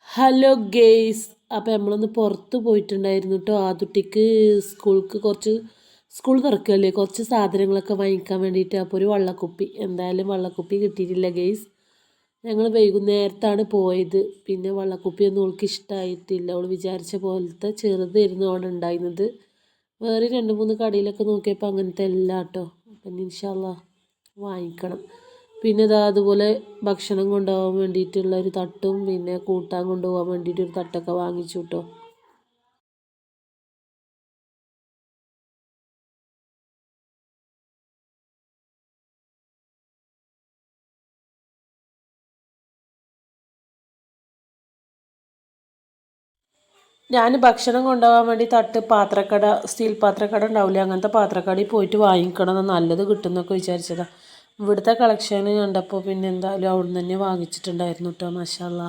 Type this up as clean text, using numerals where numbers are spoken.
Hello guys. അപ്പോൾ നമ്മളൊന്ന് പുറത്ത് പോയിട്ടുണ്ടായിരുന്നു കേട്ടോ. ആദ്യകുട്ടിക്ക് സ്കൂൾ തുറക്കുകയല്ലേ, കുറച്ച് സാധനങ്ങളൊക്കെ വാങ്ങിക്കാൻ വേണ്ടിയിട്ട്. അപ്പോൾ ഒരു വള്ളക്കുപ്പി, എന്തായാലും വള്ളക്കുപ്പി കിട്ടിയിട്ടില്ല ഗെയ്സ്. ഞങ്ങൾ വൈകുന്നേരത്താണ് പോയത്. പിന്നെ വള്ളക്കുപ്പിയൊന്നും അവൾക്ക് ഇഷ്ടമായിട്ടില്ല. അവൾ വിചാരിച്ച പോലത്തെ ചെറുതായിരുന്നു അവിടെ ഉണ്ടായിരുന്നത്. വേറെ 2-3 കടയിലൊക്കെ നോക്കിയപ്പോൾ അങ്ങനത്തെ അല്ല കേട്ടോ. അപ്പം ഇൻഷാ അല്ലാ വാങ്ങിക്കണം. പിന്നെ ഇതാ അതുപോലെ ഭക്ഷണം കൊണ്ടുപോകാൻ വേണ്ടിയിട്ടുള്ള ഒരു തട്ടും പിന്നെ കൂട്ടാൻ കൊണ്ടുപോകാൻ വേണ്ടിയിട്ടൊരു തട്ടൊക്കെ വാങ്ങിച്ചു കേട്ടോ. ഞാൻ ഭക്ഷണം കൊണ്ടുപോകാൻ വേണ്ടി തട്ട് പാത്രക്കട, സ്റ്റീൽ പാത്രക്കട ഉണ്ടാവില്ലേ, അങ്ങനത്തെ പാത്രക്കടയിൽ പോയിട്ട് വാങ്ങിക്കണം, നല്ലത് കിട്ടുമെന്നൊക്കെ വിചാരിച്ചതാണ്. ഇവിടുത്തെ കളക്ഷൻ കണ്ടപ്പോൾ പിന്നെ എന്തായാലും അവിടെ നിന്ന് തന്നെ വാങ്ങിച്ചിട്ടുണ്ടായിരുന്നു കേട്ടോ. മാഷാ അല്ലാ,